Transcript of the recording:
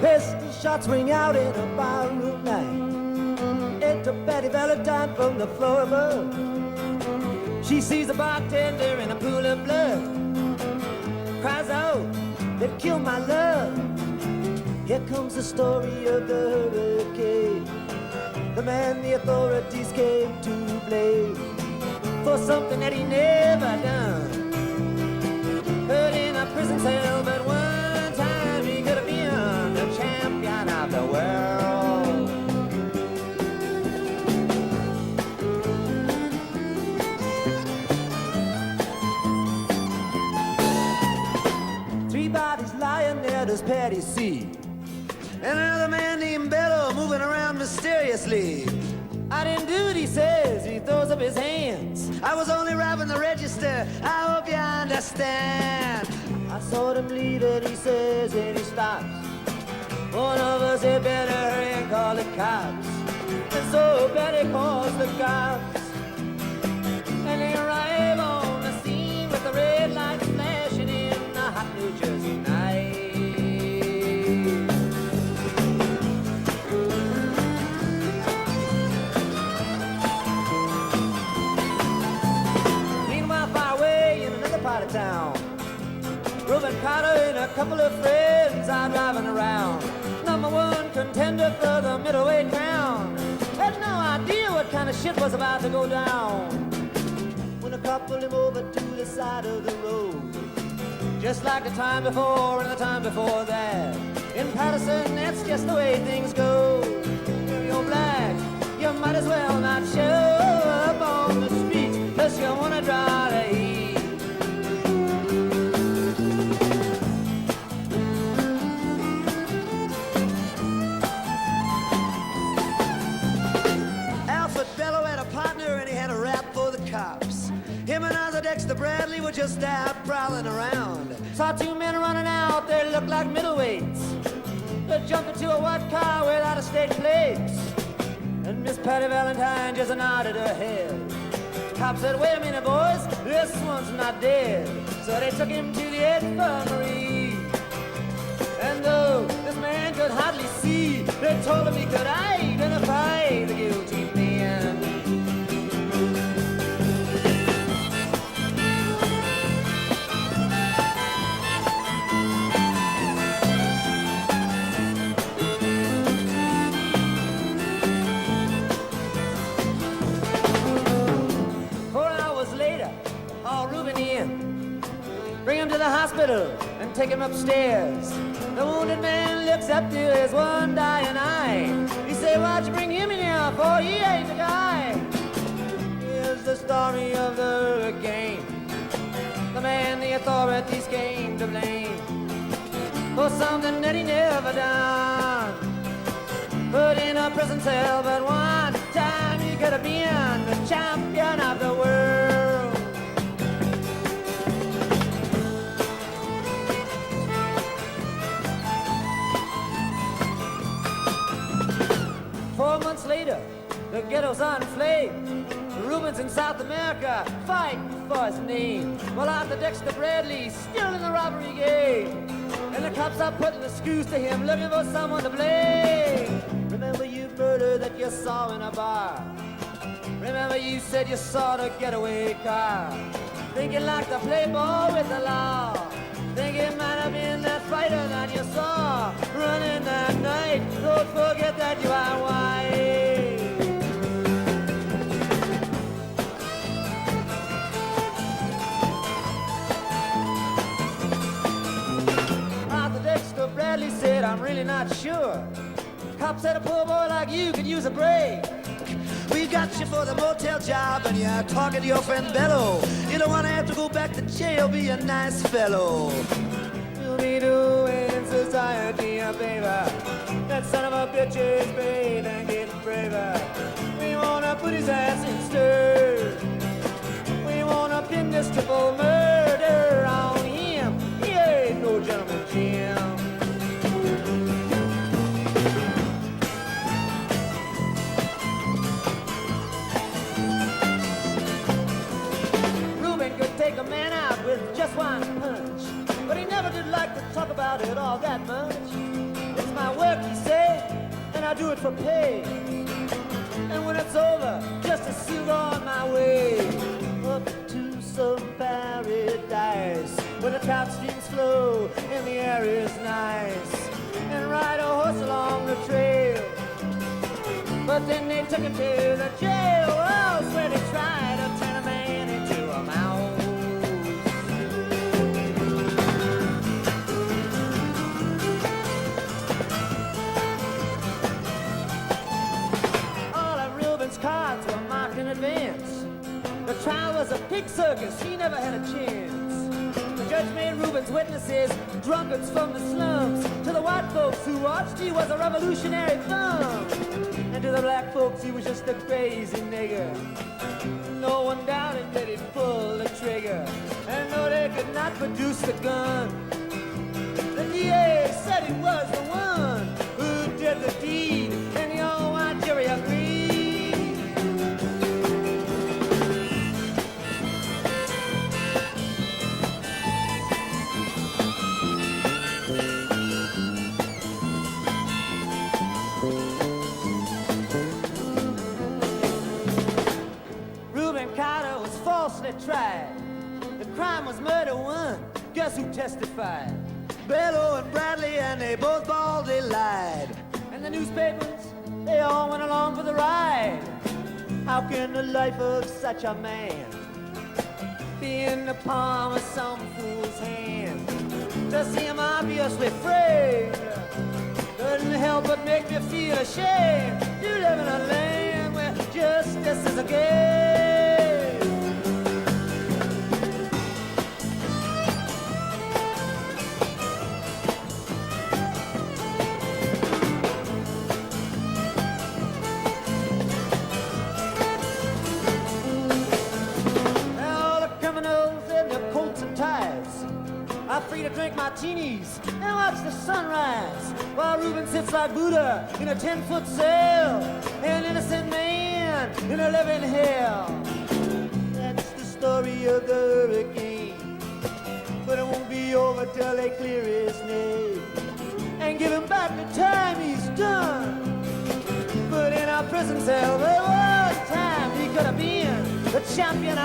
Pistol shots ring out in a barroom night. Enter Betty Valentine from the floor above. She sees a bartender in a pool of blood. Cries out, they've killed my love. Here comes the story of the hurricane. The man the authorities came to blame for something that he never done. Put in a prison cell, but one time he could have been the champion of the world. Three bodies lying there, does Patty see? And another man named Bello moving around mysteriously. I didn't do it, he says. He throws up his hands. I was only robbing the register. I hope you understand. I saw him leave and he says, and he stops. One of us had better hurry and call the cops. And so Betty calls the cops. And they arrive on the scene with the red lights flashing in the hot New Jersey night. Part of town, Reuben Carter and a couple of friends are driving around. Number one contender for the middleweight crown. Had no idea what kind of shit was about to go down. When a cop pulled him over to the side of the road, just like the time before and the time before that. In Patterson, that's just the way things go. If you're black, you might as well not show up on the street unless you wanna draw the heat. Him and Arthur Dexter Bradley were just out prowling around. Saw two men running out, they looked like middleweights. They jumped into a white car without a state plates. And Miss Patty Valentine just nodded her head. Cop said, wait a minute, boys, this one's not dead. So they took him to the infirmary. And though this man could hardly see, they told him he could identify the guilty man. Bring him to the hospital and take him upstairs. The wounded man looks up to his one dying eye. He say, why'd you bring him in here for? He ain't the guy. Here's the story of the hurricane. The man the authorities came to blame for something that he never done. Put in a prison cell, but one time he could have been the champion of the world. 4 months later, the ghetto's on flame. The Rubens in South America fighting for his name. Well, Arthur Dexter Bradley still in the robbery game. And the cops are putting the screws to him, looking for someone to blame. Remember you murder that you saw in a bar. Remember you said you saw the getaway car. Thinking like the playboy with the law. Think it might have been that fighter that you saw running that night. Don't forget that you are white. Arthur Dexter Bradley said, I'm really not sure. Cop said a poor boy like you could use a break. We got you for the motel job and you're talking to your friend Bello. You don't want to have to go back to jail, be a nice fellow. We'll be doing society a favor. That son of a bitch is paid and getting braver. We want to put his ass in stir. We want to pin this triple murder on him. He ain't no gentleman, Jim. Take a man out with just one punch, but he never did like to talk about it all that much. His my work, he said, and I do it for pay. And when it's over, just to seal on my way up to some paradise where the trout streams flow and the air is nice, and ride a horse along the trail. But then they took it to the jail, oh, where they tried to turn a man into a mouse. All of Reuben's cards were marked in advance. The trial was a pig circus, he never had a chance. The judge made Reuben's witnesses drunkards from the slums. To the white folks who watched, he was a revolutionary thumb. And to the black folks, he was just a crazy nigger. No one doubted that he'd pull the trigger. And though they could not produce the gun, the DA said he was the one who did the deed, and the old white jury agreed. Tried. The crime was murder one. Guess who testified? Bellow and Bradley, and they both baldly lied. And the newspapers, they all went along for the ride. How can the life of such a man be in the palm of some fool's hand? To see him obviously framed couldn't help but make me feel ashamed. You live in a land where justice is a game. Free to drink martinis and watch the sunrise, while Reuben sits like Buddha in a 10-foot cell, an innocent man in a living hell. That's the story of the hurricane, but it won't be over till they clear his name and give him back the time he's done. But in our prison cell, there was time he could have been the champion